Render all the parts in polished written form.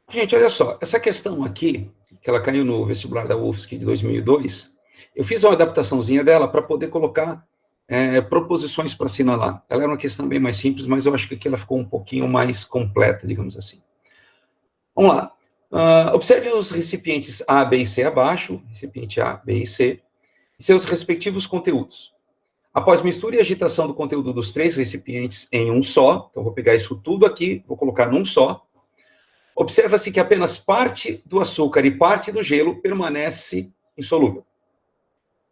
Gente, olha só, essa questão aqui, que ela caiu no vestibular da UFSC de 2002, eu fiz uma adaptaçãozinha dela para poder colocar proposições para assinalar. Ela era uma questão bem mais simples, mas eu acho que aqui ela ficou um pouquinho mais completa, digamos assim. Vamos lá. Observe os recipientes A, B e C abaixo, recipiente A, B e C, e seus respectivos conteúdos. Após mistura e agitação do conteúdo dos três recipientes em um só, então vou pegar isso tudo aqui, vou colocar num só, observa-se que apenas parte do açúcar e parte do gelo permanece insolúvel.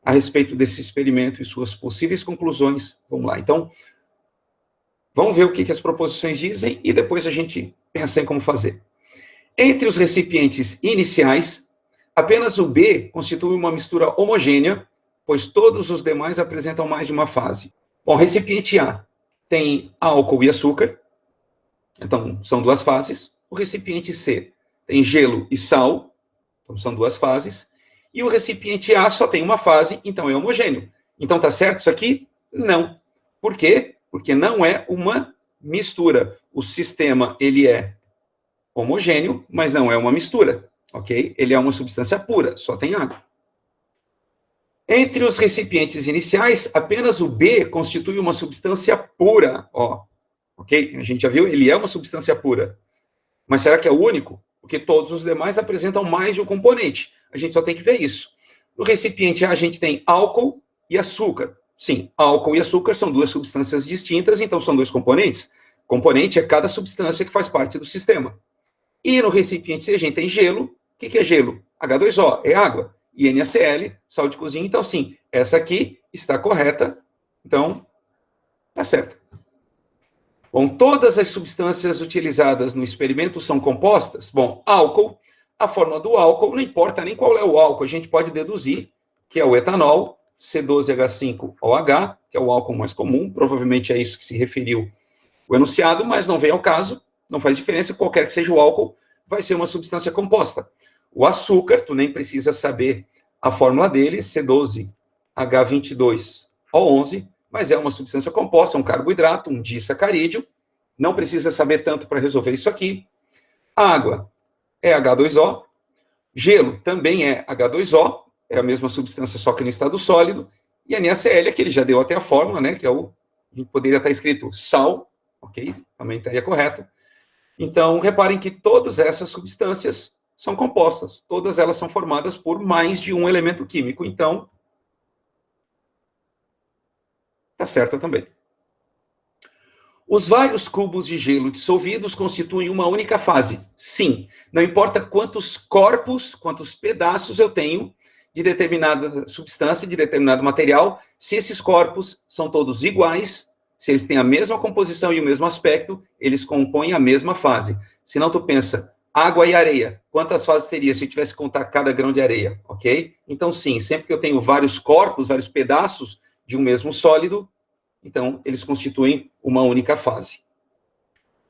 A respeito desse experimento e suas possíveis conclusões, vamos lá. Então, vamos ver o que as proposições dizem e depois a gente pensa em como fazer. Entre os recipientes iniciais, apenas o B constitui uma mistura homogênea, pois todos os demais apresentam mais de uma fase. Bom, recipiente A tem álcool e açúcar, então são duas fases. O recipiente C tem gelo e sal, então são duas fases. E o recipiente A só tem uma fase, então é homogêneo. Então tá certo isso aqui? Não. Por quê? Porque não é uma mistura. O sistema, ele é homogêneo, mas não é uma mistura, ok? Ele é uma substância pura, só tem água. Entre os recipientes iniciais, apenas o B constitui uma substância pura, ó, ok? A gente já viu, ele é uma substância pura. Mas será que é o único? Porque todos os demais apresentam mais de um componente. A gente só tem que ver isso. No recipiente A, a gente tem álcool e açúcar. Sim, álcool e açúcar são duas substâncias distintas, então são dois componentes. Componente é cada substância que faz parte do sistema. E no recipiente C, a gente tem gelo. O que é gelo? H2O, é água. E NaCl, sal de cozinha. Então, sim, essa aqui está correta. Então, está certo. Bom, todas as substâncias utilizadas no experimento são compostas? Bom, álcool, a forma do álcool, não importa nem qual é o álcool, a gente pode deduzir que é o etanol, C12H5OH, que é o álcool mais comum, provavelmente é isso que se referiu o enunciado, mas não vem ao caso, não faz diferença, qualquer que seja o álcool, vai ser uma substância composta. O açúcar, tu nem precisa saber a fórmula dele, C12H22O11, mas é uma substância composta, um carboidrato, um disacarídeo, não precisa saber tanto para resolver isso aqui. A água é H2O, gelo também é H2O, é a mesma substância, só que no estado sólido, e a NaCl, que ele já deu até a fórmula, né, que é o, a gente poderia estar escrito sal, ok? Também estaria correto. Então, reparem que todas essas substâncias são compostas, todas elas são formadas por mais de um elemento químico, então, está certo também. Os vários cubos de gelo dissolvidos constituem uma única fase. Sim, não importa quantos corpos, quantos pedaços eu tenho de determinada substância, de determinado material, se esses corpos são todos iguais, se eles têm a mesma composição e o mesmo aspecto, eles compõem a mesma fase. Senão tu pensa, água e areia, quantas fases teria se eu tivesse que contar cada grão de areia, ok? Então sim, sempre que eu tenho vários corpos, vários pedaços de um mesmo sólido, então eles constituem uma única fase.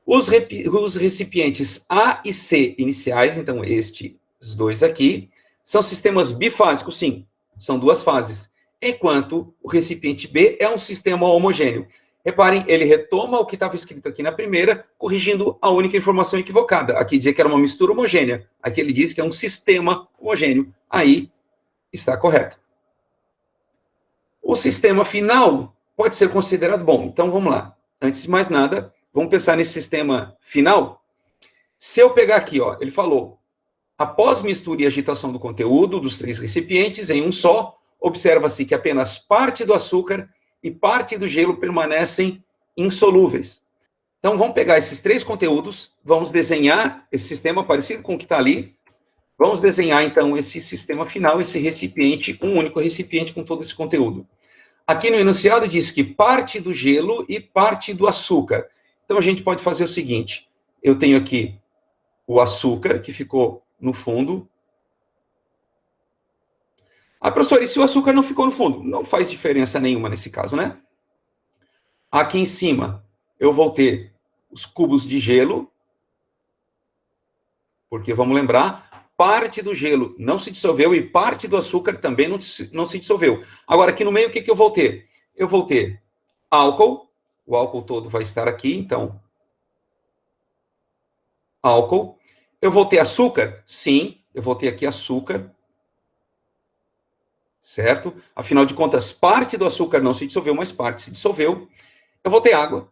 Os recipientes A e C iniciais, então estes dois aqui, são sistemas bifásicos, sim, são duas fases, enquanto o recipiente B é um sistema homogêneo. Reparem, ele retoma o que estava escrito aqui na primeira, corrigindo a única informação equivocada. Aqui dizia que era uma mistura homogênea, aqui ele diz que é um sistema homogêneo. Aí está correto. O sistema final pode ser considerado bom. Então, vamos lá. Antes de mais nada, vamos pensar nesse sistema final. Se eu pegar aqui, ó, ele falou, após mistura e agitação do conteúdo dos três recipientes em um só, observa-se que apenas parte do açúcar e parte do gelo permanecem insolúveis. Então, vamos pegar esses três conteúdos, vamos desenhar esse sistema parecido com o que está ali, vamos desenhar, então, esse sistema final, esse recipiente, um único recipiente com todo esse conteúdo. Aqui no enunciado diz que parte do gelo e parte do açúcar. Então, a gente pode fazer o seguinte, eu tenho aqui o açúcar, que ficou no fundo. Ah, professor, e se o açúcar não ficou no fundo? Não faz diferença nenhuma nesse caso, né? Aqui em cima, eu vou ter os cubos de gelo, porque, vamos lembrar, parte do gelo não se dissolveu e parte do açúcar também não se dissolveu. Agora, aqui no meio, o que eu vou ter? Eu vou ter álcool, o álcool todo vai estar aqui, então, álcool. Eu vou ter açúcar? Sim, eu vou ter aqui açúcar. Certo? Afinal de contas, parte do açúcar não se dissolveu, mas parte se dissolveu. Eu vou ter água.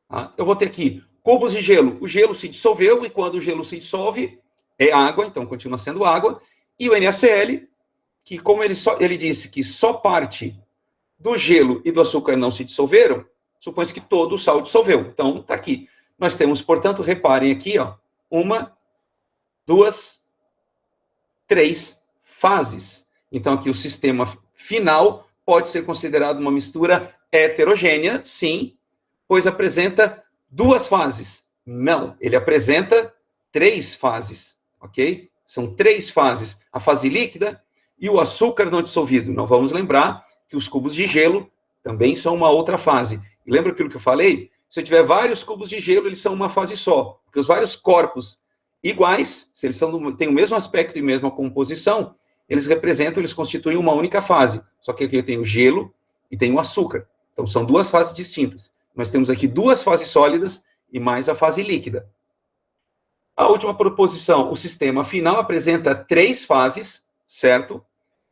Tá? Eu vou ter aqui cubos de gelo. O gelo se dissolveu, e quando o gelo se dissolve, é água, então continua sendo água. E o NaCl, que como ele disse que só parte do gelo e do açúcar não se dissolveram, supõe-se que todo o sal dissolveu. Então, está aqui. Nós temos, portanto, reparem aqui, ó, 1, 2, 3 fases. Então, aqui o sistema final pode ser considerado uma mistura heterogênea, sim, pois apresenta 2 fases. Não, ele apresenta 3 fases, ok? São 3 fases. A fase líquida e o açúcar não dissolvido. Não vamos lembrar que os cubos de gelo também são uma outra fase. E lembra aquilo que eu falei? Se eu tiver vários cubos de gelo, eles são uma fase só. Porque os vários corpos iguais, se eles têm o mesmo aspecto e mesma composição, eles constituem uma única fase. Só que aqui eu tenho gelo e tenho açúcar. Então, são 2 fases distintas. Nós temos aqui 2 fases sólidas e mais a fase líquida. A última proposição, o sistema final apresenta 3 fases, certo?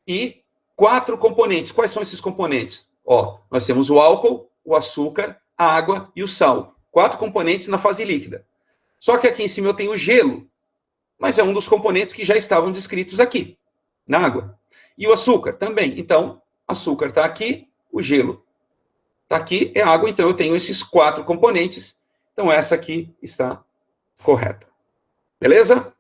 E 4 componentes. Quais são esses componentes? Ó, nós temos o álcool, o açúcar, a água e o sal. 4 componentes na fase líquida. Só que aqui em cima eu tenho o gelo, mas é um dos componentes que já estavam descritos aqui, na água. E o açúcar também. Então, açúcar está aqui, o gelo está aqui, é água, então eu tenho esses 4 componentes. Então, essa aqui está correta. Beleza?